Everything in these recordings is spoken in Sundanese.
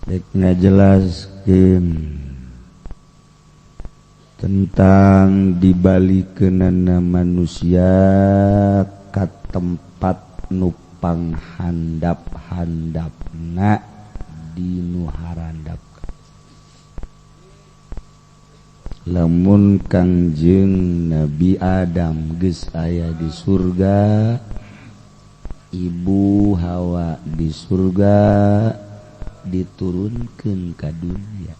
Dek ngajelaskeun tentang dibalikeunana manusia ka tempat nupang handap-handapna di nu harandap. Lamun Kangjeng Nabi Adam geus aya di surga, Ibu Hawa di surga diturunkeun ka dunia.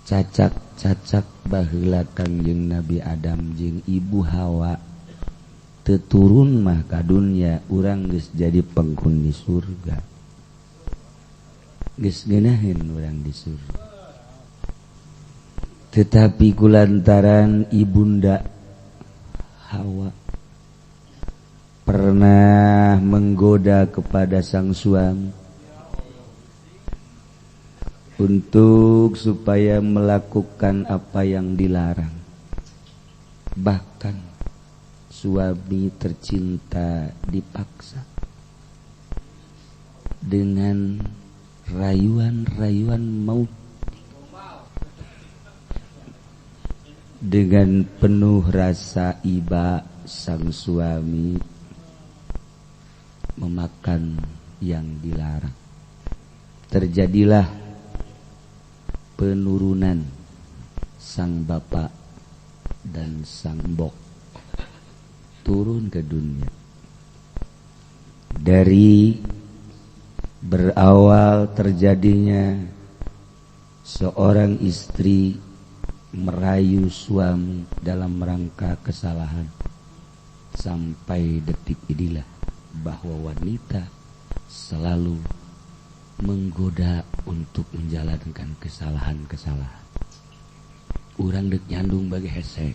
Cacak-cacak baheula Kangjeng Nabi Adam jeung Ibu Hawa teu turun mah ka dunia, urang geus jadi penghuni surga. Geus ngeunaheun urang di surga. Tetapi kulantaran Ibunda Hawa pernah menggoda kepada sang suami untuk supaya melakukan apa yang dilarang. Bahkan suami tercinta dipaksa dengan rayuan-rayuan maut. Dengan penuh rasa iba sang suami memakan yang dilarang. Terjadilah penurunan sang bapak dan sang mbok turun ke dunia. Dari berawal terjadinya seorang istri merayu suami dalam rangka kesalahan, sampai detik inilah bahwa wanita selalu menggoda untuk menjalankan kesalahan-kesalahan. Urang dek nyandung bagi hesek.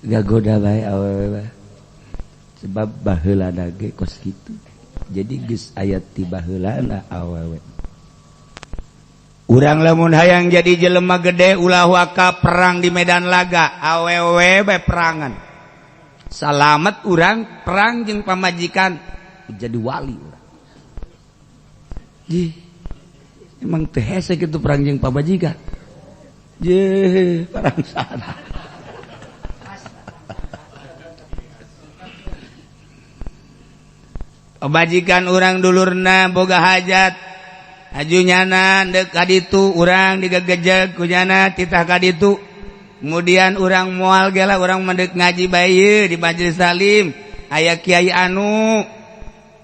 Gak goda bae awewe sebab baheula ge kos kitu. Jadi geus ayat ti baheulana awewe. Urang lamun hayang jadi jelema gede ulah waka perang di medan laga, awewe bae perangan. Salamet urang perang jeung pamajikan jadi wali urang. Emang teu hese kitu perang jeung pamajikan. Perang sana. Bajikan urang dulurna boga hajat, ajunyana dek kaditu urang digegejeg kunyana titah kaditu. Kemudian urang moal gela urang mendek ngaji bae di majelis salim, aya kiai anu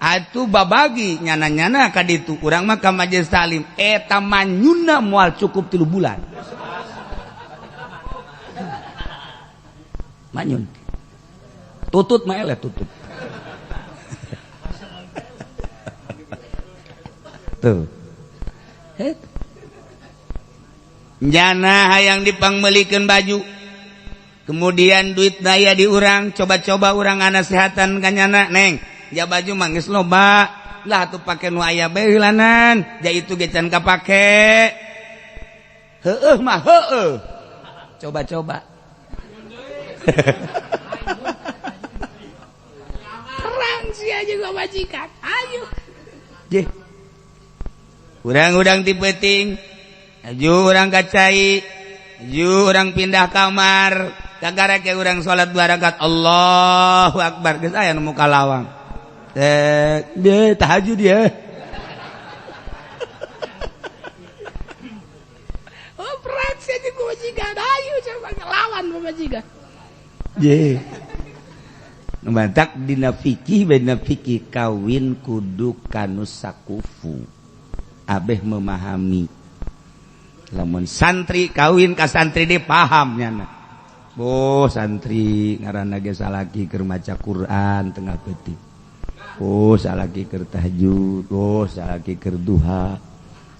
atuh babagi nyana-nyana kaditu. Urang mah ka majelis salim eta manyuna moal cukup 3 bulan. Manyun. Tutut mah eleh tutut. Tuh. Jana hayang dipangmelikeun baju. Kemudian duit daya di urang, coba-coba urang ngasehatan ka nyana, "Neng, ja baju mah geus loba. Lah atuh pake nu aya bae heulanan, ja itu ge can kapake." Heueuh mah heueuh. Coba-coba. Perang sia juga majikan. Ayo. Jeh. Urang-urang tipeting, aju urang kacai, aju urang pindah kamar, gara-gara ke urang salat 2 rakaat, Allahu Akbar, geus aya nu muka lawang. Dia tahajud dia. Oh, perang sih jeung majikan, ayo coba ngelawan majikan. Je. Numatak dina fikih baina fikih kawin kudu kanu sakufu. Abeh memahami. Lamun santri kawin ka santri dia paham nyana. Oh santri ngaranna ge salaki keur maca Quran tengah peuting. Oh salaki keur tahajud, oh salaki keur duha.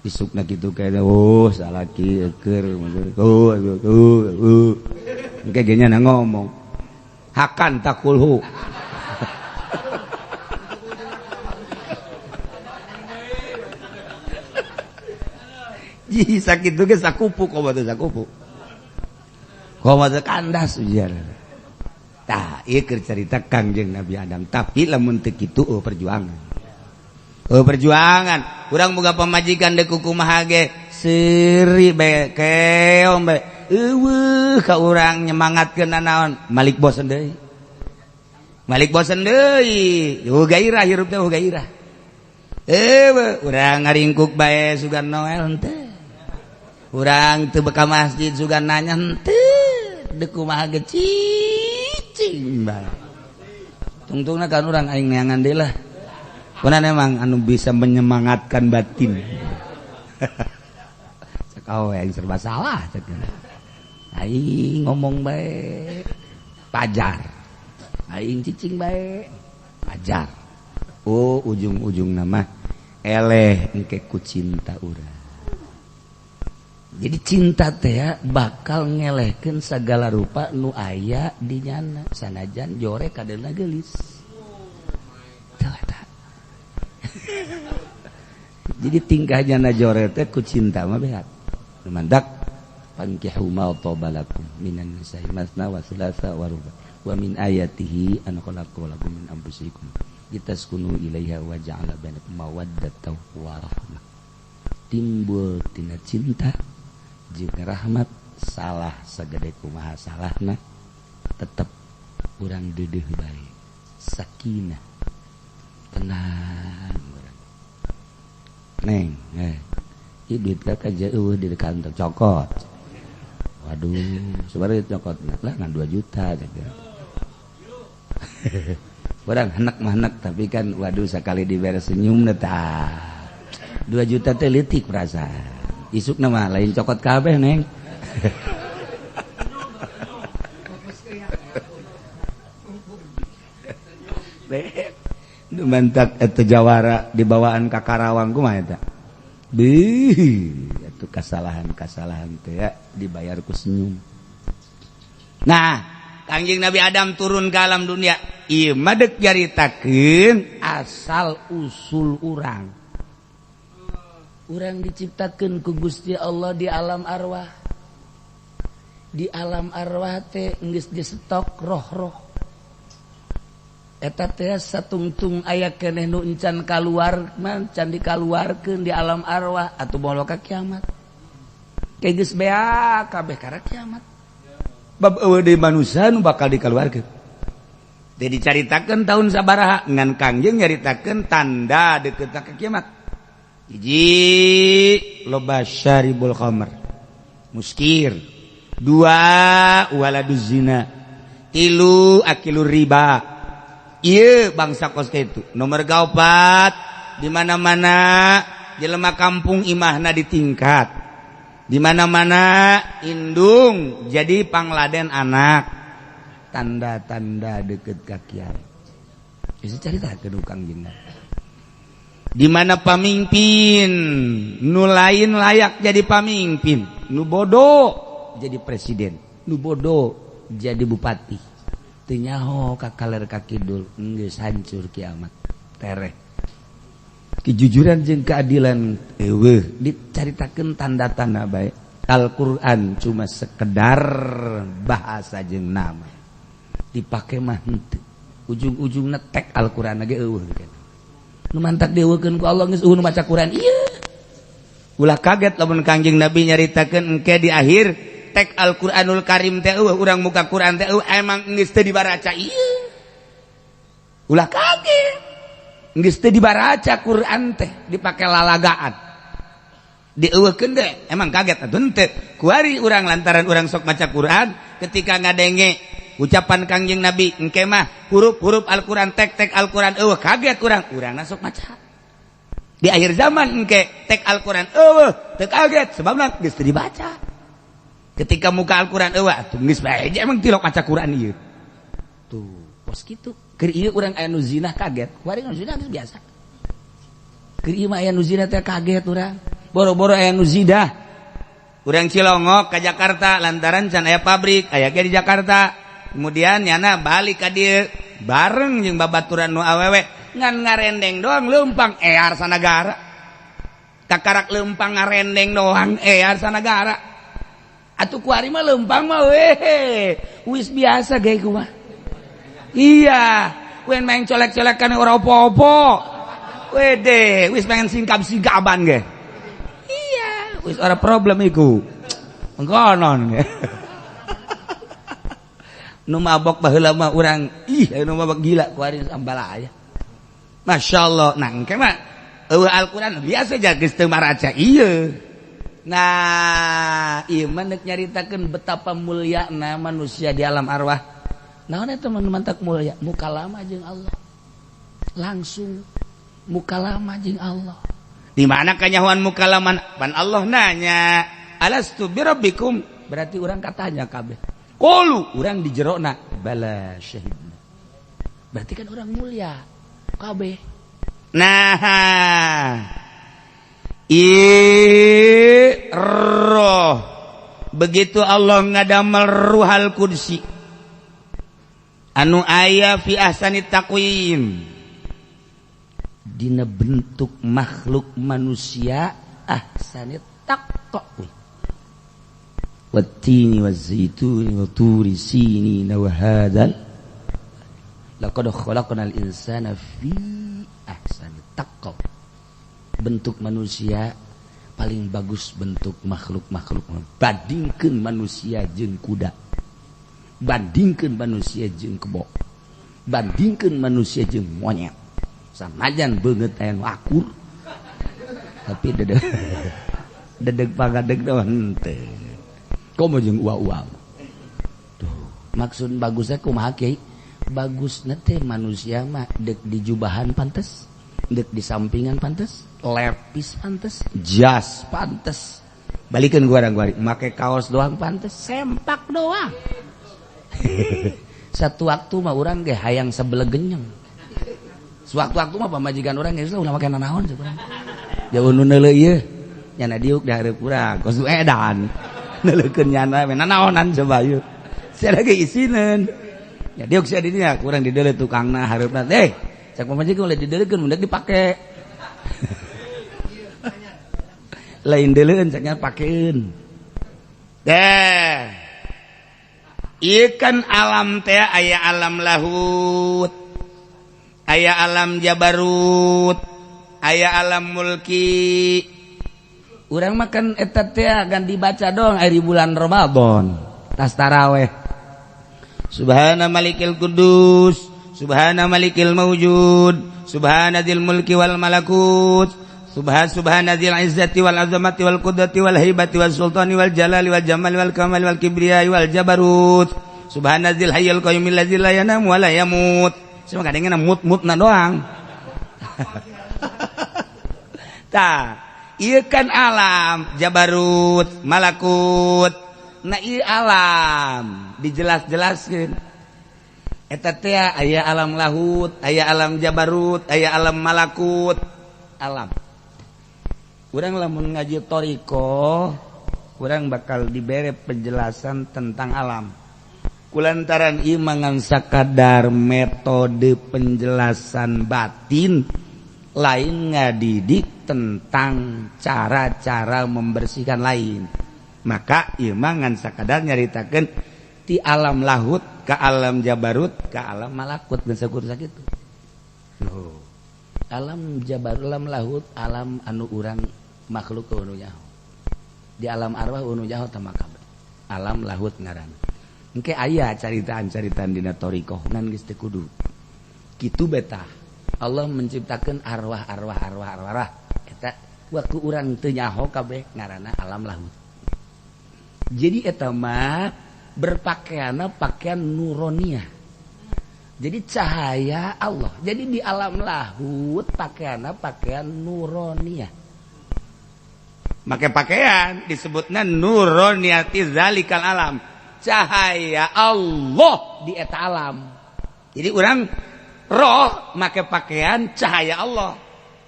Isukna kitu kae oh salaki keur engke ge nyana ngomong. Hakan takulhu. Ji sakit tuh sakupu kau batu sakupu. Kau mata kandas ujar. Tah, ieu keur carita Kangjeng Nabi Adam. Tapi lamun teu kitu perjuangan. Perjuangan. Urang boga pamajikan deuk kumaha ge seuri bae keong bae. Eueuh ka urang nyemangatkeun naon? Malik bosen deui. Malik bosen deui. Gairah hirup teh gairah. Urang ngaringkuk bae sugan Noel henteu. Urang teu beka masjid sugan nanya henteu. Deuk kumaha ge cicing bae. Tungtungna kan urang aing neangan deui lah. Pernah memang anu bisa menyemangatkan batin. Kau yang serba salah. Aing ngomong baik, pajar. Aing cicing baik, pajar. Oh ujung-ujung nama eleh engke ku cinta urang. Jadi cinta teh bakal ngelehkeun sagala rupa nu aya di nyana. Sanajan jore kadeuna geulis. Jadi tingkahnya najore teh ku cinta mah beat. Mandak fankihu ma tabalakum minan nisa'i masna wa thulatha wa ruba. Wa min ayatihi an khalaqa lakum min anfusikum litaskunu ilaiha wa ja'ala bainakum mawaddatan wa rahmah. Timbul tina cinta jeung rahmat salah sagede kumaha salahna tetep urang deudeuh bae. Sakinah. Tenang. Neng, duit kakak jauh di kantor cokot. Waduh, sebenarnya cokot lah ngan 2 juta. Orang henek mah henek, tapi kan waduh sekali diberes senyum neta. 2 juta teh leutik perasaan. Isuk nama lain cokot kabeh neng. Mantak eta jawara di bawaan ka Karawang kumaha eta? Beuh, atuh kasalahan-kasalahan teh ya dibayar ku senyum. Nah, Kangjeng Nabi Adam turun ke alam dunia, ieu mah deuk nyaritakeun asal usul urang. Urang diciptakeun ku Gusti Allah di alam arwah. Di alam arwah teh geus distok roh-roh. Eta teh satungtung aya keneh nu encan kaluar mah can dikaluarkeun di alam arwah atuh bolo ka kiamat. Kayak geus beak kabeh kana kiamat. Bab eueuh deui manusia nu bakal dikaluarkeun. Teh dicaritakeun taun sabaraha ngan Kangjeng nyaritakeun tanda deuketna ka kiamat. Hiji loba syaribul khamr. Muskir. 2 waladuz zina. 3 akilur riba. Iya bangsa kos itu. Nomor 4 di mana-mana jelema kampung imahna ditingkat. Di mana-mana indung jadi pangladen anak. Tanda-tanda deket ka kiamat. Bisa cerita ke Kangjeng. Di mana pamimpin nu lain layak jadi pamimpin, nu bodoh jadi presiden, nu bodoh jadi bupati. Nyaho kakaler kakidul geus hancur kiamat tereh. Kejujuran jeung keadilan eueuh dicaritakeun tanda-tanda bae. Al-Qur'an cuma sekedar bahasa jeung nama. Dipake mah henteu. Ujung-ujungna tek Al-Qur'an ge eueuh kan. Nu mantak dieuweukeun ku Allah geus eueuh nu maca Qur'an ieu. Ulah kaget lamun Kangjeng Nabi nyaritakeun engke di akhir tek Al-Qur'anul Karim teh urang muka Qur'an teh emang geus teu dibaraca ieu. Ulah kaget. Geus teu dibaraca Qur'an teh dipake lalagaan. Dieuweukeun teh emang kaget atuh henteu. Kuari urang lantaran urang sok maca Qur'an ketika ngadenge ucapan Kangjeng Nabi engke mah huruf-huruf Al-Qur'an tek Al-Qur'an eueuh kaget urang sok maca. Di akhir zaman engke tek Al-Qur'an eueuh teu kaget sebabna geus teu dibaca. Ketika muka Al-Quran atuh geus bae emang tilok maca Quran ieu. Tuh, pos kitu. Keur ieu urang aya nu zina kaget. Kuari nu zina geus biasa. Keur ieu mah aya nu zina teh kaget urang. Boro-boro aya nu zina. Urang Cilongok ka Jakarta lantaran can aya pabrik, aya ge di Jakarta. Kemudian nyana balik ka dieu bareng jeung babaturan nu awewe ngan ngarendeng doang leumpang ear sanagara. Takarak leumpang ngarendeng doang ear sanagara. Atuh kuari mah leumpang mah wis biasa ge kumaha. Iya, wen main colek-colekan ora apa-apa. Wede, wis pengen singkap-singkapan ge. Iya, wis ora problem iku. Engkonon ge. Nu mabok baheula mah urang, nu mabok gila ku ari sambalaya. Masyaallah, nah engke mah eueuh Al-Qur'an biasa geus teu maraca ieu. Nah, ieu mah neuk nyaritakeun betapa mulyana manusia di alam arwah. Naon eta mantak mulia? Mukalama jeung Allah. Langsung mukalama jeung Allah. Di mana kanyahoan mukalaman? Pan Allah nanya, "Alastu birabbikum?" Berarti urang katanya kabeh. Qalu, urang di jerona, bala syahidna. Berarti kan orang mulia kabeh. Nah, roh begitu Allah ngadamel ruhal qudsi anu aya fi ahsani taqwim dina bentuk makhluk manusia ahsani taqwim wattini wazzaituni wa turi sinin wa hadzal laqad khalaqnal insana fi ahsani taqwim. Bentuk manusia paling bagus bentuk makhluk-makhluk. Bandingkeun manusia jeung kuda, bandingkeun manusia jeung kebo, bandingkeun manusia jeung monyet. Samajan beungeut aya nu akur tapi dedeg pagadeg doang teh komo jeung uwa-uwa. Tuh maksud bagusnya kumaha kiai? Bagusna teh manusia mah dek di jubahan pantes, dek di sampingan pantes, lepis pantes, jas pantes. Balikeun gua make kaos doang pantes, sempak doang. Satu waktu mah urang ge hayang sebelegenyeng. Sewaktu-waktu mah pamajikan urang geus ulah make nanaon cenah. Jauh nu neuleuh ieu. Nyana diuk da hareup urang, kos edan. Neuleukeun nyana we nanaonan coba ieu. Sia lagi isineun. Ya diuk sia di dinya kurang dideuleuh tukangna hareupna. Cak pamajikan ulah dideuleukeun mun dipake. Lain deuleueun caknya pakeun. Ieu kan alam teh aya alam lahut, aya alam jabarut, aya alam mulki. Urang makan eta teh agan dibaca dong ari bulan Ramadan. Tas taraweh. Subhana malikil kudus, subhana malikil mawjud, subhana dzil mulki wal malakut. Subhana dzil izzati wal azamati wal qudrati wal haibati wal sultani wal jalali wal jamali wal kamali wal kibriyai wal jabarut. Subhana dzil hayyul qayyumil ladzi la yanamu wa la yamut. Cuma kadang-kadang mut-mutna doang. Tah, ieu kan alam jabarut, malakut. Nah ieu alam dijelas-jelaskeun. Eta teh aya alam lahut, aya alam jabarut, aya alam malakut. Alam. Urang lamun ngaji toriko, urang bakal dibere penjelasan tentang alam. Kulantaran ieu mangan sakadar metode penjelasan batin, lain ngadidik tentang cara-cara membersihkan lain. Maka ieu mangan sakadar nyaritakeun ti alam lahut ka alam jabarut ka alam malakut geus sakur sakitu. Alam jabarut, alam lahut, alam anu urang makhluk anu nyaho. Di alam arwah anu nyaho teh kabeh. Alam lahut ngaranna. Engke aya caritaan-caritaan dina thariqah nan geus teu kudu. Kitu beta. Allah menciptakeun arwah. Eta waktu urang teu nyaho kabeh ngaranna alam lahut. Jadi eta mah berpakaianna pakaian nuroniyah. Jadi cahaya Allah. Jadi di alam lahut pakaianna pakaian nuroniyah. Make pakaian disebutna nuroniyati zalikal alam. Cahaya Allah di eta alam. Jadi orang roh make pakaian cahaya Allah.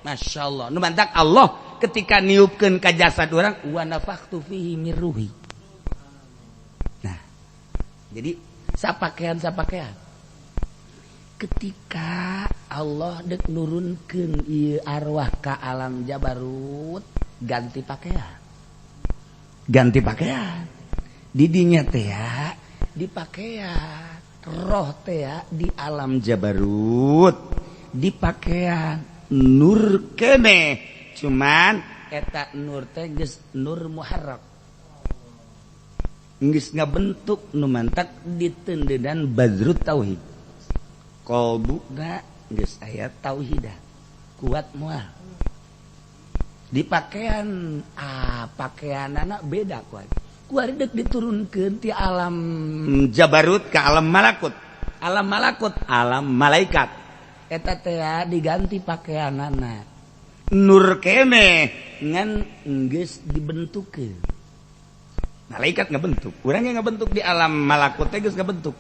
Masya Allah. Nu mantak Allah ketika niupkeun ka jasad urang wa nafakhtu fihi mir ruhi. Nah. Jadi sapakaian ketika Allah dek nurunkeun ieu arwah ka alam jabarut ganti pakaian. Di dinya teh ya di pakaian roh teh di alam Jabarut dipakaian nur keneh cuman eta nur teh geus nur muharrak geus ngabentuk nu mantak ditendedan badrut tauhid qalbuna geus aya tauhidah kuat moal di pakaian pakaianana beda kuari dek diturunkeun ti alam Jabarut ke alam malakut alam malaikat eta teh diganti pakaianana nur keneh ngan geus dibentukeun malaikat ngabentuk urang yang ngabentuk di alam malakut teh geus ngabentuk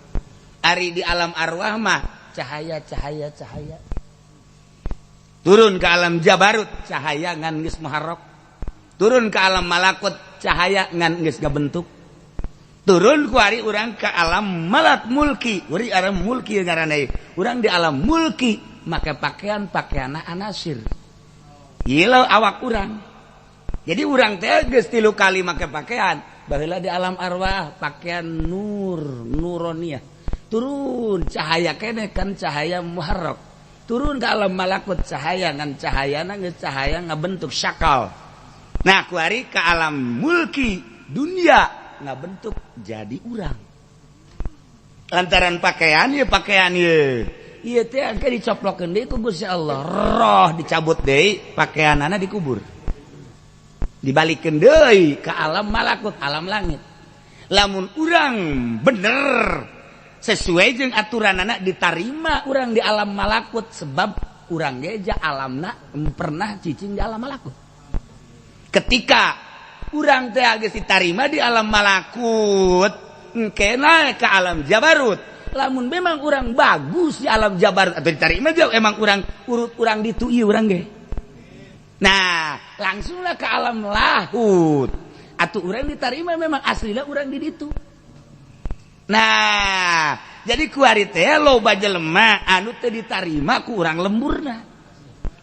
ari di alam arwah mah cahaya turun ke alam Jabarut cahaya ngan geus muharrak turun ke alam malakut cahaya ngan geus ngabentuk turun ku ari urang ke alam malak mulki uri alam mulki ngaranna urang di alam mulki make pakaianna anasir ieu awak urang jadi urang teh geus 3 kali make pakaian baheula di alam arwah pakaian nuroniyah turun cahaya keneh kan cahaya muharrak turun ke alam malakut cahaya ngan cahayana geus cahaya ngabentuk syakal nah kuari ke alam mulki dunia ngabentuk jadi urang lantaran pakaian ieu ieu teh angke dicoplokeun deui ku Gusti Allah roh dicabut deui pakaianana dikubur dibalikeun deui ka alam malakut alam langit lamun urang bener sesuai jeung aturanana ditarima urang di alam malakut sebab urang ge ja alamna pernah cicing di alam malakut ketika urang teh geus ditarima di alam malakut engkena ka alam Jabarut lamun memang urang bagus di alam Jabarut atau ditarima jauh emang urang urut urang ditu ieu urang ge nah langsunglah ke alam lahut atuh urang ditarima memang aslina urang di ditu nah jadi kuari teh loba jelema anu teh ditarima ku urang lemburna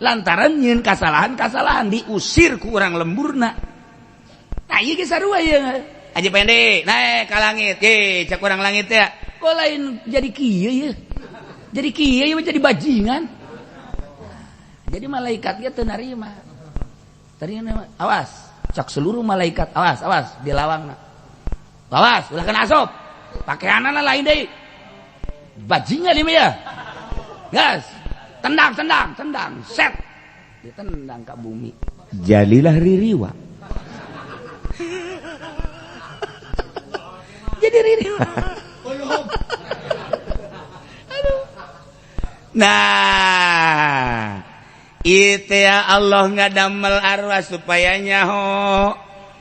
lantaran nyieun kasalahan diusir ku urang lemburna nah ieu ge sarua ieu aja pendek naik ka langit ye cak urang langit teh kok lain jadi kieu ye jadi kieu ye jadi bajingan jadi malaikat ge teu narima tarima awas cak seluruh malaikat awas di lawangna awas ulah kena asop pakaianana lain deui bajingan ieu ya gas tendang set ditendang ka bumi jalilah ririwa jadi ririwa nah itu ya Allah ngadamel arwah supaya nyaho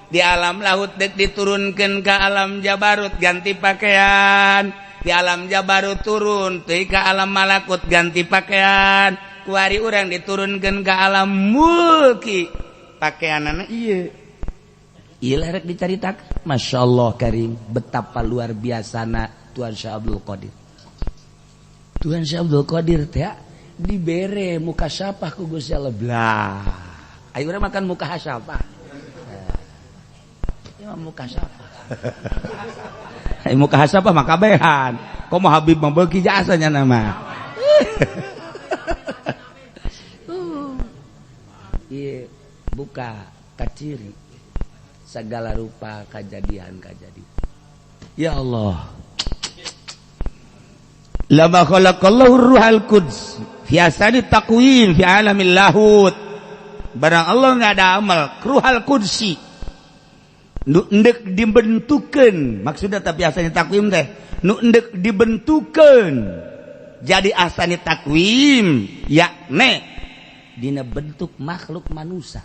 di alam laut dek diturunkan ke alam Jabarut ganti pakaian di alam Jabarut turun teh ke alam malakut ganti pakaian kuari urang diturunkan ke alam mulki pakaianana ieu rek dicaritakeun Masya Allah Karim betapa luar biasana Tuhan Syekh Abdul Qadir Tuhan Syekh Abdul Qadir teh dibere muka syapah ku Gusti Allah blah ayo urang makan muka syapah ya muka syapah ayo muka syapah mah kabehan komo Habib mah beuki jasanya nama ieu buka kaciri segala rupa kejadian ya Allah lama khalaqallahu ruhal quds fi asani taqwim fi alamil lahut barang Allah nggak ada amal ruhal qudsi nu endek dibentukeun maksudnya tapi asani takwim teh nu endek dibentukeun jadi asani takwim yakni dina bentuk makhluk manusia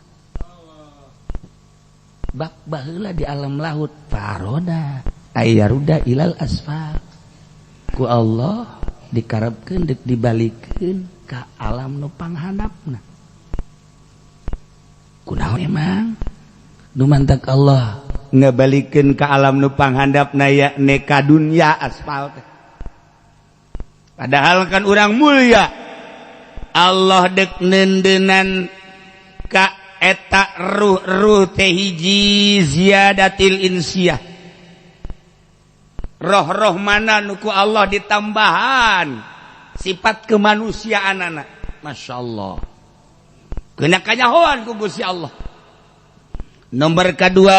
bak baheula di alam laut faroda ayaruda ilal asfal ku Allah dikarepkeun dek dibalikeun ka alam nu panghandapna kunaon emang nu mantak Allah ngabalikeun ka alam nu panghandapna yakni ka dunya asfal teh padahal kan urang mulia Allah dek nendenan ka eta ruh teh hiji ziyadatil insiyah roh-roh mana nuku Allah ditambahan sifat kemanusiaan anak. Masya Allah kena kanyahoan ku Gusti Allah. Nomor kedua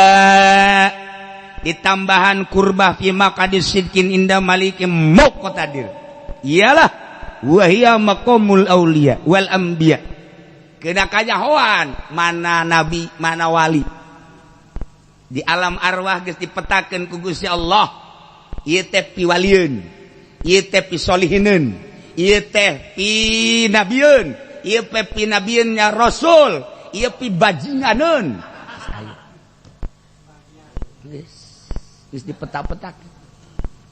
ditambahan kurbah fi maqadis sidqin inda malikim muqtadir, ialah wahia maqamul auliya wal anbiya. Kena kanyahoan mana nabi mana wali di alam arwah geus dipetakeun ku Gusti Allah. Ieu teh piwalieun, ieu teh pisolihineun, ieu teh pinabieun, ieu teh pinabieunnya rasul, ieu pibajinganeun. Geus dipetak-petak.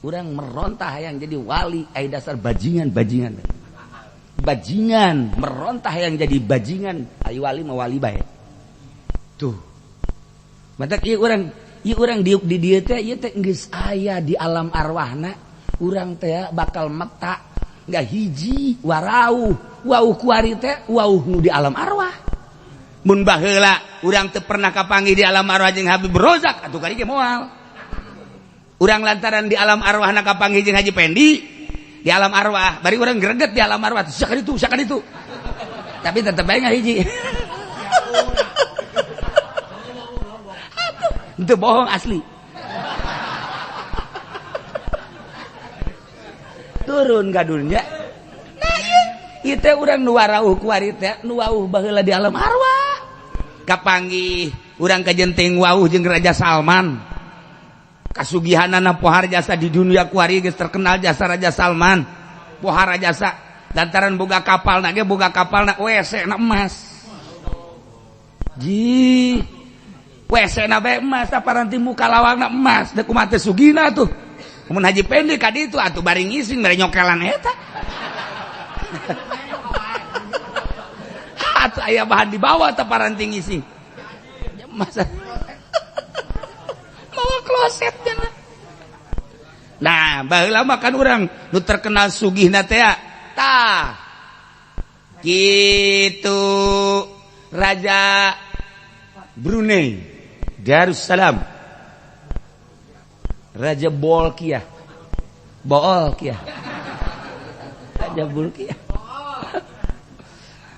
Urang merontah yang jadi wali ai dasar bajingan-bajingan. Bajingan merontah yang jadi bajingan, ai wali mah wali bae. Tuh. Matak ieu urang diuk di dieu teh ieu teh geus aya di alam arwahna. Urang teh bakal meta enggak hiji warauh, wauh kuari teh wauh nu di alam arwah. Mun baheula urang teu pernah kapanggih di alam arwah jeung Habib Rozak atuh kali ge moal. Urang lantaran di alam arwahna kapanggih jeung Haji Pendi di alam arwah, bari urang greget di alam arwah sakaditu. Tapi tetep bae ngahiji. Itu bohong asli. Turun gadulnya. Nah ieu teh urang nu warauh ku ari teh nu wauh baheula di alam arwah. Kapanggih urang kajenting wauh jeung Raja Salman. Kasugihanana pohar jasa di dunia ku ari geus terkenal jasa Raja Salman. Pohar jasa lantaran boga kapal na ge boga kapal na WC na emas. Ji WC na bae emas saparanti muka lawangna emas, da kumaha teh sugina tuh. Mun Haji Pendi ka ditu atuh bari ngising bari nyokelan eta. Atuh aya bahan di bawah teh paranti ngising. Masa mawa kloset cenah. Nah, baheula mah kan urang nu terkenal sugihna teh tah. Kitu Raja Brunei Darussalam, Raja Bolkiah, Raja Bolkiah.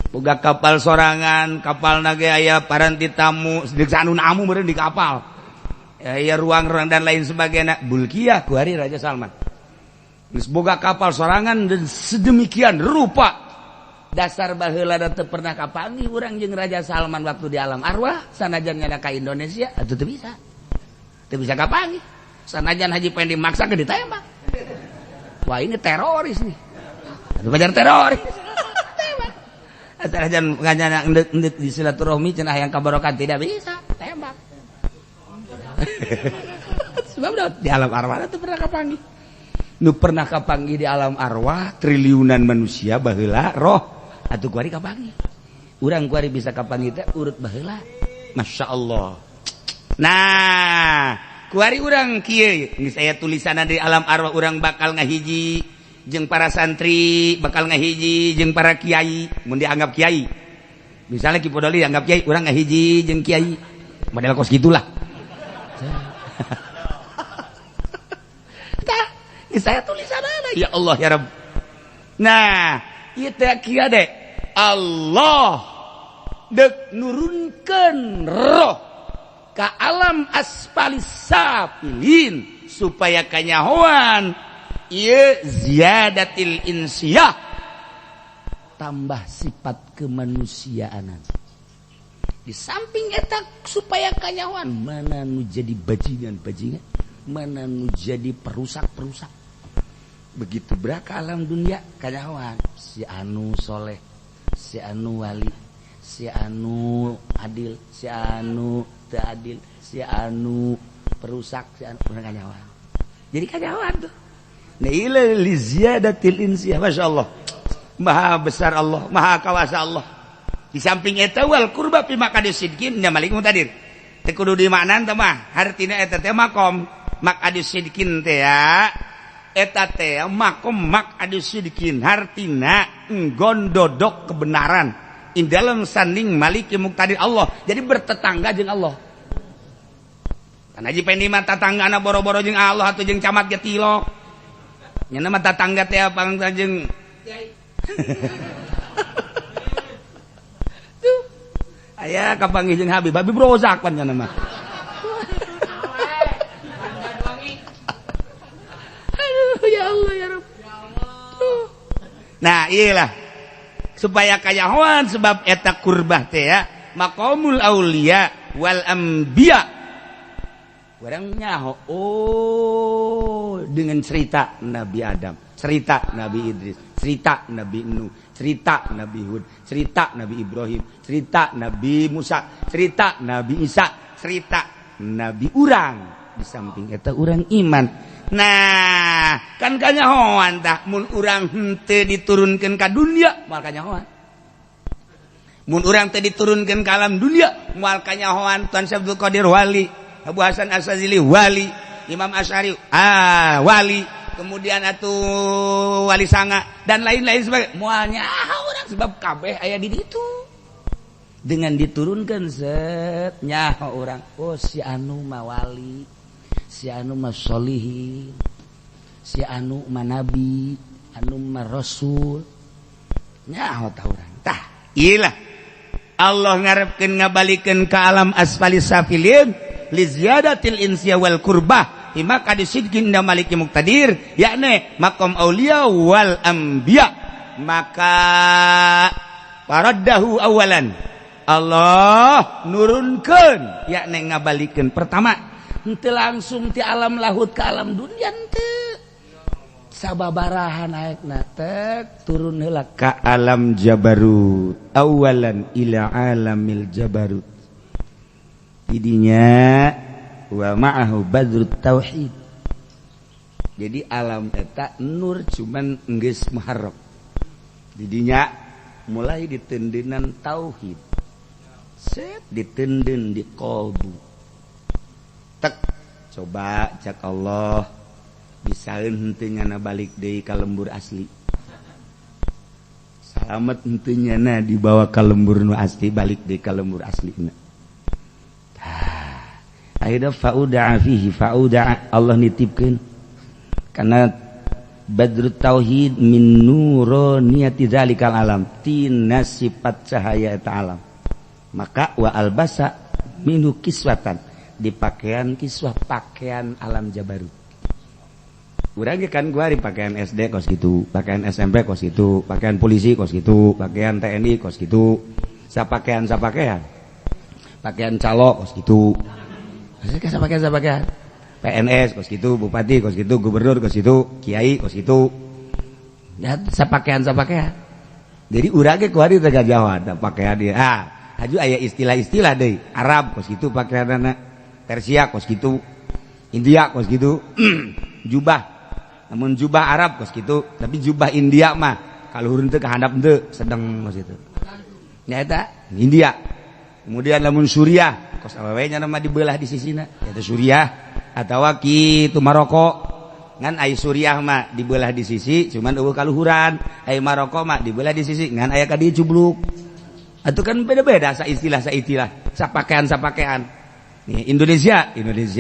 Boga kapal sorangan, kapal nage aya paranti tamu, sedek sanu namu meureun di kapal. Aya ruang-ruang dan lain sebagainya. Bolkiah ku hari Raja Salman. Geus boga kapal sorangan dan sedemikian rupa. Dasar baheula teu pernah kapanggih urang jeung Raja Salman waktu di alam arwah, sanajan nyana ka Indonesia atuh teu bisa. Teu bisa kapanggih. Sanajan Haji Pendi maksa ke ditembak. Wah ini teroris nih. Atuh pajar teroris. Tembak. Sanajan nganyana endek di silaturahmi cenah hayang kabarokan tidak bisa, tembak. Sebab di alam arwah teu pernah kapanggih. Nu pernah kapanggih di alam arwah triliunan manusia baheula roh atuh kuari kapanggih. Urang kuari bisa kapanggih teh urut baheula. Masya Allah. Nah, kuari urang kieu geus aya tulisanna di alam arwah urang bakal ngahiji jeung para santri, bakal ngahiji jeung para kiai, mun dianggap kiai. Misalnya Ki Podoli dianggap kiai, urang ngahiji jeung kiai. Model kos gitulah. Saya tulisanana ya Allah ya Rabb. Nah, ieu teh kieu deh. Allah deuk nurunkeun roh ka alam asfalis safilin supaya kanyahoan ieu ziyadatil insiyah, tambah sifat kemanusiaanan. Di samping eta supaya kanyahoan mana nu jadi bajingan-bajingan, mana nu jadi perusak-perusak. Begitu beraka alam dunia kanyahoan si anu soleh, si anu wali, si anu adil, si anu teu adil, si anu perusak, si anu kanyahoan. Jadi kanyahoan tuh. Nah ila li ziyadatil insiyah. Masyaallah. Maha besar Allah, maha kawasa Allah. Di samping eta wal qurba fi maqadis sidqin nya malik mutadir. Teu kudu di maknan teh mah hartina eta teh makom maqadis sidqin teh ya. Eta teh makom maqadis sidqin hartina enggon dodok kebenaran in dalam sanding maliki muqtadir Allah. Jadi bertetangga jeung Allah. Kan Haji Pendi mah tatanggana boro-boro jeung Allah atuh jeung camat ge tilok. Nya mah tatangga teh apang jeung tuh. Aya kapanggih jeung Habib Rozak pan nya mah. Aduh ya Allah ya Rabb. Nah, iyalah supaya kayahoan sebab eta kurbah teh ya maqamul aulia wal anbiya. Urang nyaho dengan cerita Nabi Adam, cerita Nabi Idris, cerita Nabi Nuh, cerita Nabi Hud, cerita Nabi Ibrahim, cerita Nabi Musa, cerita Nabi Isa, cerita Nabi urang di samping eta urang iman. Nah, kan kanyahoan tah mun urang henteu diturunkeun ka dunya moal kanyahoan. Mun urang teh diturunkeun ka alam dunya moal kanyahoan Tuan Abdul Qadir wali, Abu Hasan Asy-Syadzili wali, Imam Asy'ari wali, kemudian atuh wali sanga dan lain-lain sebagainya. Moal nyaho urang sebab kabeh aya di ditu. Dengan diturunkeun set nyaho urang, oh si anu mah wali. Si anu mah sholihin, si anu mah nabi, anu mah rasul. Nyaho tah urang. Tah, iyalah Allah ngarepkeun ngabalikeun ka alam asfalis safilin li ziyadatil insya wal qurbah imaka disidqin da maliki muqtadir yakni maqam auliya wal anbiya. Maka paraddahu awalan Allah nurunkeun yakni ngabalikeun pertama henteu langsung ti alam lahut ke alam dunia henteu. Sababarahan ayeuna teh turun heula ka alam jabarut. Awalan ila alamil jabarut. Didinya wa ma'ahu badrut tauhid. Jadi alam eta nur cuman geus muharram. Didinya mulai ditendenan tauhid. Set ditenden di qalbu. Tek coba cak Allah bisaeun henteu nyana balik deui ka lembur asli. Salamet henteu nyana dibawa ka lembur nu asli balik deui ka lembur aslina. Ayeuna fauda'a fihi fauda'a Allah nitipkeun kana badrut tauhid min nuroniyati zalikal alam tina sifat cahaya eta alam. Maka wa albasa minhu kiswatan dipakaian kiswah pakaian alam jabarut. Urang ge kan gua di pakaian SD kos gitu, pakaian SMP kos gitu, pakaian polisi kos gitu, pakaian TNI kos gitu. Sapakaian pakaian calo kos gitu. Sapakaian PNS kos gitu, bupati kos gitu, gubernur kos gitu, kiai kos gitu. Ya sapakaian. Jadi urang ge kuari teh gajawan pakaian dia. Haju aya istilah-istilah deui. Arab kos gitu pakaianna. Persia kos gitu, India kos gitu, jubah, namun jubah Arab kos gitu, tapi jubah India mah kaluhur teu kahandap teu sedeng kos gitu. Nya eta India. Kemudian lamun Suriah kos awewe nya nama dibelah di sisina, eta Suriah atawa kitu Maroko. Ngan ai Suriah mah dibelah di sisi cuman eueuh kaluhuran, ai Maroko mah dibelah di sisi ngan aya ka dieu cubluk. Atuh kan beda-beda sa istilah, sapakaian. Nih Indonesia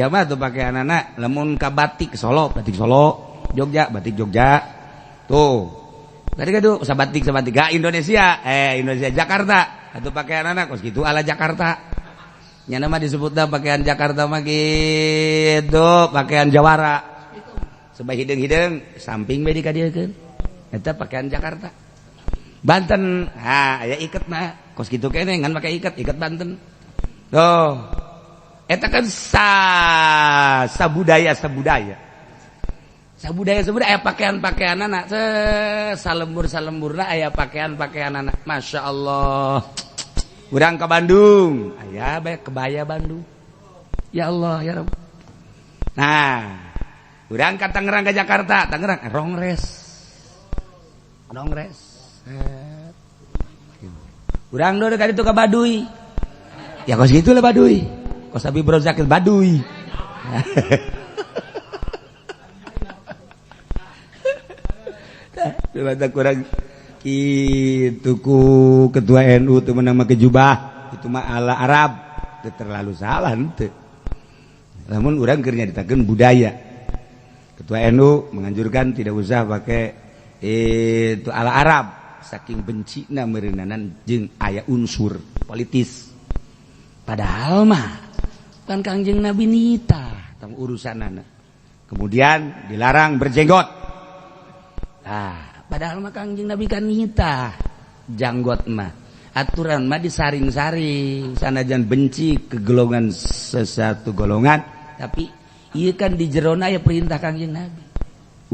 mah tuh pakai anak lamun ka batik Solo, Jogja, batik Jogja. Tuh. Tadi kan sabatik Indonesia Jakarta. Atuh pakai anak kos gitu ala Jakarta. Nya nama disebutna pakaian Jakarta mah gitu, pakaian Jawara. Sebab hideung samping bae dikadiekeun. Eta pakaian Jakarta. Banten, aya iketna kos gitu kene ngan make iket Banten. Tuh. Eta kan sabudaya aya pakaian-pakaianana salembur-salemburna aya pakaian-pakaianana. Masya Allah. Urang ke Bandung aya bae kebaya Bandung. Ya Allah ya Rabb. Nah, urang ka Tangerang ke Jakarta, Tangerang rongres. Urang do dekat itu ke Baduy. Ya kos gitu lah Baduy. Kos Habib Rozak Baduy. Coba kurang itu ku ketua NU itu menang make jubah itu mah ala Arab itu terlalu salah ente. Namun orang keur nyaritakeun budaya. Ketua NU menganjurkan tidak usah pakai itu ala Arab saking bencina meureunanan jeung aya unsur politis. Padahal mah kan Kangjeng Nabi nita tentang urusanana. Kemudian dilarang berjenggot. Nah, padahal mah Kangjeng Nabi kan nita janggot mah. Aturan mah disaring-saring, sanajan benci ke golongan sesuatu golongan, tapi ieu kan di jerona aya perintah Kangjeng Nabi.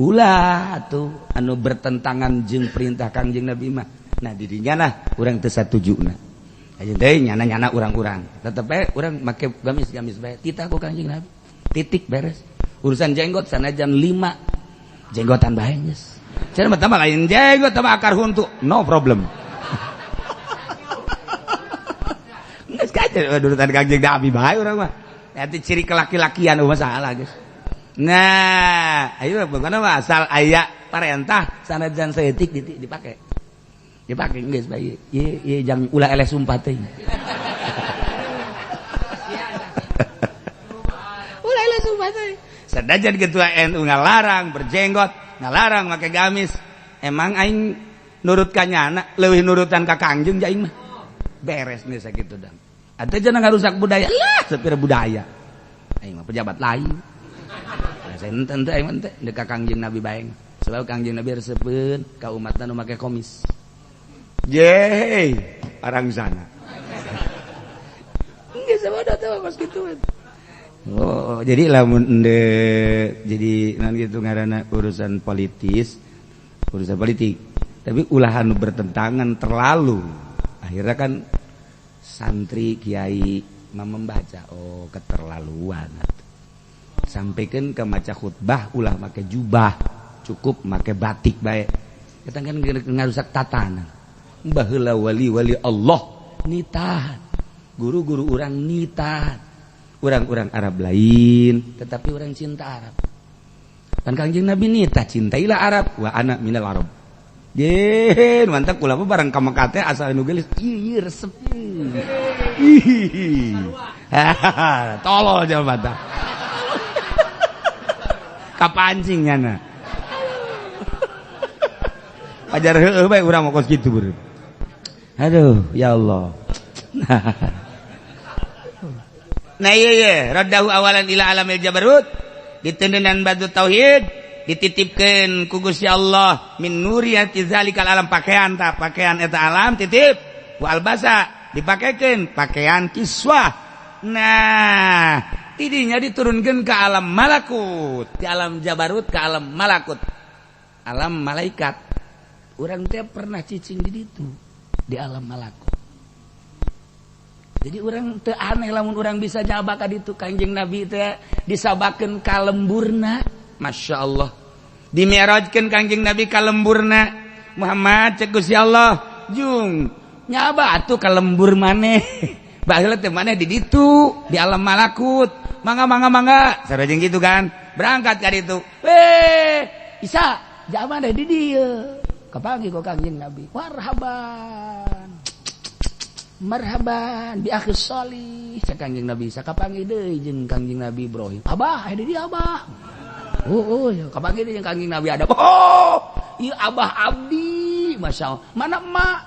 Ulah atuh anu bertentangan jeung perintah Kangjeng Nabi mah. Nah, dirinya nah urang teu satujuna. Ayeuna teh nyana-nyana urang-urang. Tetep bae urang make gamis-gamis bae. Titah ku Kangjeng Nabi. Titik beres. Urusan jenggot sanajan 5 jenggotan bae geus. Cenah mah tambah lain jenggot tambah akar huntu. No problem. Geus kaca urusan Kangjeng Nabi bae urang mah. Nanti ciri kelaki-lakian masalah guys. Nah, ayo bagaimana mah asal aya parentah sanajan saeutik dipake. Dipake geus bae. Ieu jang ulah eleh sumpah teh. Ulah eleh sumpah teh. Sadajan ketua NU ngalarang berjenggot, ngalarang make gamis. Emang aing nurut ka nyana, leuwih nurutan ka Kangjeng aing mah. Beres nih sakitu dan. Atuh jangan ngarusak budaya. Lah, sepira budaya. Aing mah pejabat lain. Saya enten teh aing mah teh deuk ka Kangjeng Nabi bae. Sebab Kangjeng Nabi resepkeun ka umatna nu make komis. Yeay, arang sana. Geus sabodo teh pas kitu. Oh, jadi lamun jadi nan gitu ngaranna urusan politik. Tapi ulah anu bertentangan terlalu. Akhirnya kan santri kiai membaca keterlaluan. Sampaikan ke maca khutbah ulah make jubah, cukup make batik bae. Kita kan ngarusak tatanan. Baheula wali-wali Allah nitahan. Guru-guru urang nitahan. Orang-orang Arab lain, tetapi orang cinta Arab. Kan Kangjeng Nabi nitah cintailah Arab wa ana minal Arab. Yen mantap kula mah barang ka Mekah teh asal nu geulis ieu resep. Tolol aja mata. Kapancing nyana. Ajar heueuh bae urang mah kos kitu beureum. Aduh, ya Allah. Nah iya raddahu awalan ila alamil jabarut ditendenan badu tauhid dititipkeun ku Gusti Allah min nuriyati zalikal alam pakaian eta alam titip wa albasa dipakekeun pakaian kiswah. Nah tidinya diturunkeun ke alam malakut, di alam jabarut ke alam malakut, alam malaikat. Urang teh pernah cicing di ditu di alam malakut. Jadi orang teu aneh lamun orang bisa nyaba ka ditu. Kangjeng Nabi teh disabakeun ka lemburna, masyaallah. Dimi'rajkeun Kangjeng Nabi ka lemburna. Muhammad cek Gusti Allah, jung nyaba atuh ka lembur maneh. Baheula teh maneh di ditu, di alam malakut. Mangga. Sareng gitu kan. Berangkat ka ditu. Isa, jama deh di dieu. Kapanggih ku Kangjeng Nabi. Marhaban bi akhi sholih cek Kangjeng Nabi sakapanggih deui jeung Kangjeng Nabi Ibrahim. Abah aya di dieu Abah. Ya kapanggih deui jeung Kangjeng Nabi Adam. Ieu Abah abdi masyaallah. Mana emak?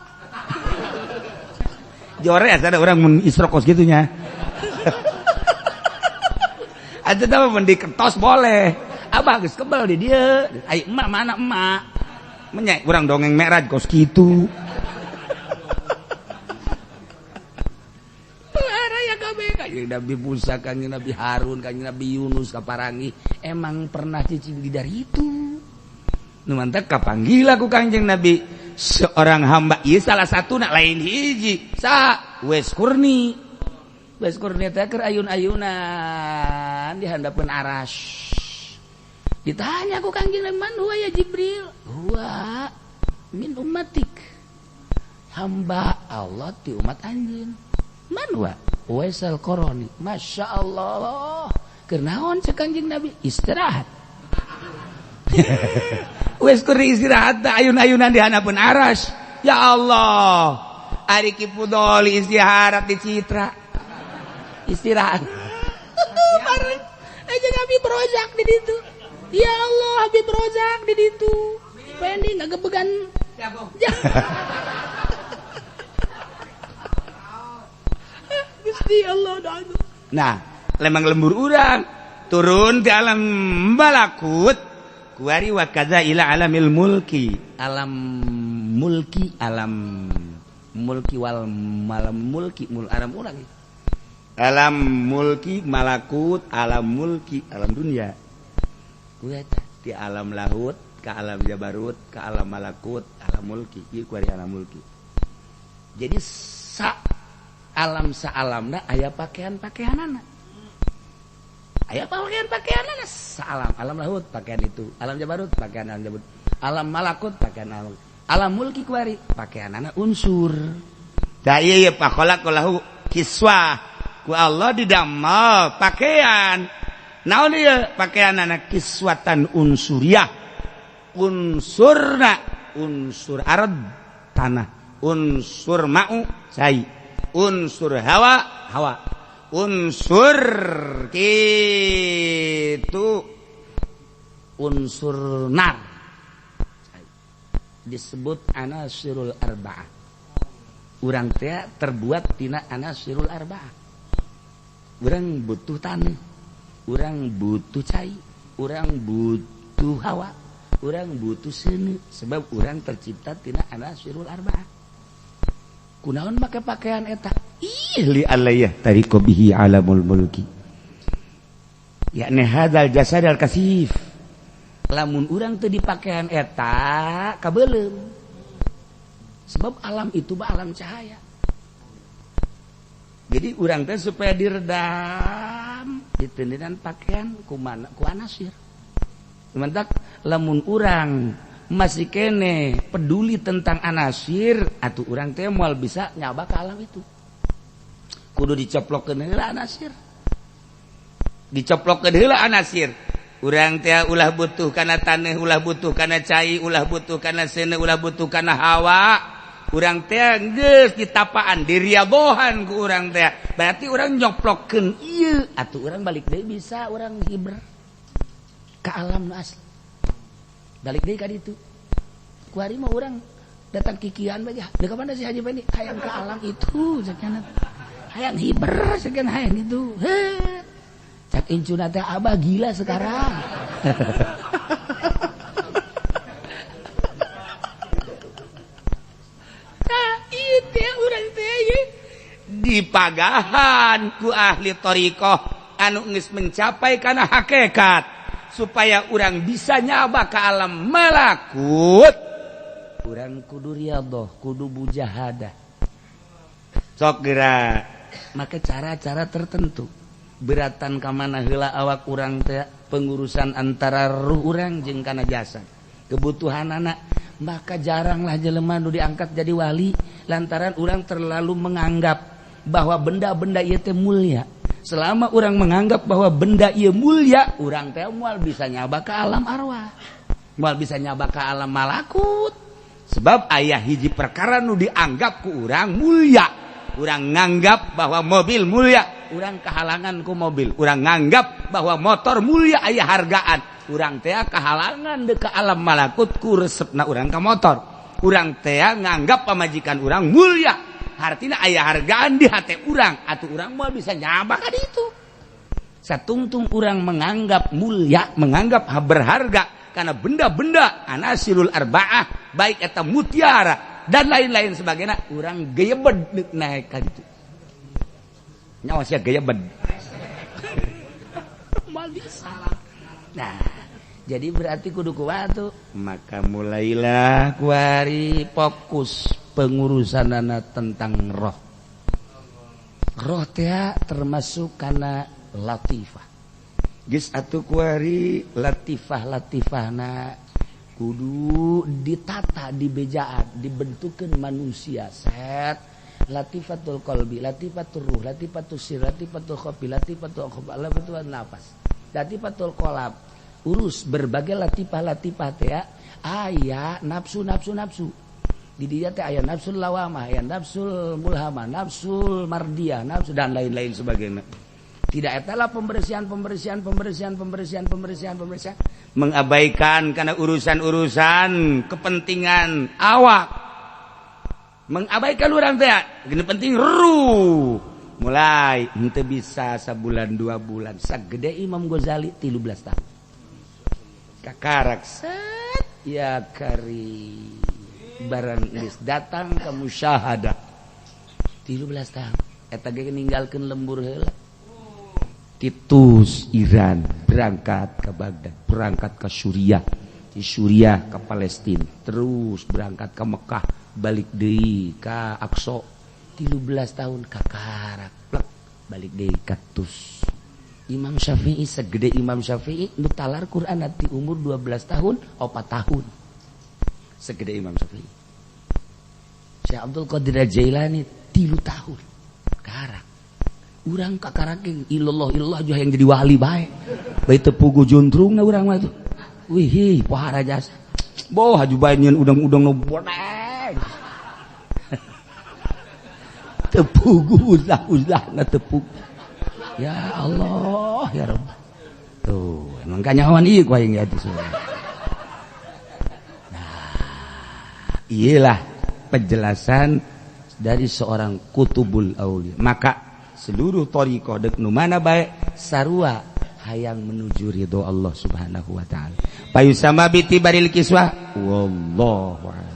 Jore asa ada urang mun isrokos kitu nya. Atuh teh mun di kertos boleh. Abah geus kebal di dieu. Ai emak mana emak? Menye urang dongeng Mi'raj kos kitu. Kanjeng Nabi Musa, Kanjeng Nabi Harun, Kanjeng Nabi Yunus kaparangi emang pernah cicing di dari itu. Nu mantep kapanggihlah ku Kanjeng Nabi seorang hamba ieu salah satuna lain hiji saha Wes Kurni. Wes Kurni teh keur ayun-ayunan di handapeun Arasy. Ditanya ku Kanjeng Nabi, "Man huwa ya Jibril?" "Huwa min ummatik." Hamba Allah ti umat anjeun. "Man huwa?" Waisal Qarani. Masya Allah. Kenaon cek Kanjeng Nabi? Istirahat. Wes keur istirahat ayun-ayunan di hanapeun Arasy. Ya Allah. Ari Kipudoli istirahat di Citra. Istirahat. Habib Rozak di ditu. Ya Allah, Habib Rozak di ditu. Pendi ngagebegan. Gusti Allah doa. Nah, lemang lembur urang turun di alam malakut kuari wa kadza ila alamil mulki. Alam mulki, alam mulki wal malam mulki mul alam urang. Alam mulki malakut, alam mulki, alam dunia. Kuat di alam lahut, ke alam jabarut, ke alam malakut, alam mulki. Ieu kuari alam mulki. Jadi alam saalamna aya pakaian-pakaianana. Aya pakaian-pakaianana saalam, alam lahut pakaian itu, alam jabarut pakaian alam jabarut, alam malakut pakaian alam mulki kuari pakaianana unsur. Da ieu pakhalaqalahu kiswah. Ku Allah didamel pakaian. Naon ieu pakaianana kiswatan unsuriyah. Unsurna unsur ard tanah, unsur ma'u cai, unsur hawa hawa, unsur kitu unsur nar disebut anasirul arba'ah. Urang teh terbuat tina anasirul arba'ah. Urang butuh tanah, urang butuh cai, urang butuh hawa, urang butuh seuneu sebab urang tercipta tina anasirul arba'ah. Kunaon make pakaian eta? Ih li alayah tariqo bihi alamul mulki. Yakni hadzal jasad al kasif. Lamun urang teu dipakaian eta kabeulem. Sebab alam itu mah alam cahaya. Jadi urang teh supaya diredam ditendenan pakaian ku anasir. Sementak lamun urang masih kene peduli tentang anasir, atuh urang teh moal bisa nyaba ka alam itu. Kudu dicoplokkeun heula anasir. Dicoplokkeun heula anasir. Urang teh ulah butuh kana taneuh, ulah butuh kana cai, ulah butuh kana seuneu, ulah butuh kana hawa. Urang teh geus ditapaan diriabohan ku urang teh. Berarti urang nyoplokkeun ieu atuh urang balik deui bisa urang hiber ka alam nu asli. Balik deui ka ditu. Kuari mah urang datang kikian bae. Da ka mana si Haji Pendi? Hayang ka alam itu sakana. Hayang hiber sakana hayang itu. Heh. Cak incuna teh abah gila sekarang. Dipagahan ku ahli thariqah anu geus mencapai kana hakikat supaya urang bisa nyaba ka alam malakut. Urang kudu riyadhah, kudu mujahadah. Sok geura make cara-cara tertentu. Beratan ka mana heula awak urang teh pengurusan antara ruh urang jeung kana jasad. Kebutuhanana maka jaranglah jelema nu diangkat jadi wali lantaran urang terlalu menganggap bahwa benda-benda ieu teh mulia. Selama urang menganggap bahwa benda ieu mulia, urang teh moal bisa nyaba ka alam arwah. Moal bisa nyaba ka alam malakut. Sebab aya hiji perkara nu dianggap ku urang mulia. Urang nganggap bahwa mobil mulia, urang kahalangan ku mobil. Urang nganggap bahwa motor mulia aya hargaan. Urang teh kahalangan deuk ka alam malakut ku resepna urang ka motor. Urang teh nganggap pamajikan urang mulia. Artinya aya hargaan di hati urang atuh urang moal bisa nyaba ka ditu. Satungtung urang menganggap mulia, menganggap berharga karena benda-benda anasirul arba'ah baik eta mutiara dan lain-lain sebagainya, urang geyebed naik ka ditu. Nyawa sia geyebed. Moal bisa. Nah, jadi berarti kudu kuat tuh. Maka mulailah kuari fokus pengurusanana tentang roh. Roh teh termasuk kana latifah. Geus atuh kuari latifah-latifahna kudu ditata, dibejaan, dibentukeun manusia. Set latifatul qalbi, latifatul ruh, latifatul sir, latifatul khafi, latifatul khabar, latifatul nafas, latifatul qalb. Urus berbagai latifah-latifah teh aya nafsu. Di dia teh aya nafsul lawamah, aya nafsul mulhamah, nafsul mardiyah, nafsu dan lain-lain sebagainya. Tidak etalah pembersihan, mengabaikan karena urusan-urusan kepentingan awak. Mengabaikan urang teh, gini penting ruh. Mulai henteu bisa sabulan 2 bulan. Sagede Imam Ghazali 13 tahun. Kakarak set ya kari. Barang geus datang ka musyahadah. 13 tahun. Eta ge ninggalkeun lembur heula. Titus Iran berangkat ke Baghdad, berangkat ke Suriah, di Suriah ke Palestina, terus berangkat ke Mekah, balik deui ka Aqsa. 13 tahun kakarak plek balik deui ka Tus. Imam Syafi'i segede Imam Syafi'i nu talar Quran di umur 12 tahun 4 tahun. Segede Imam Syafi'i. Syekh Abdul Qadir Jailani 3 tahun. Karak. Urang kakarake illallah juga yang jadi wali bae. Bae teu pugu juntrungna urang mah tuh. Wih, pohara jasa. Boh haju bae nyeun udang-udang nu bodeng. Teu pugu uzlah-uzlahna teu pugu. Ya Allah, ya Rabb. Tuh, emang kanyawan ieu ku aing atuh. Nah, iyalah penjelasan dari seorang kutubul aulia. Maka seluruh thariqah dek nu mana bae sarua hayang menuju ridho Allah Subhanahu wa taala. Payusama bi tibaril kiswah wallahu a'lam.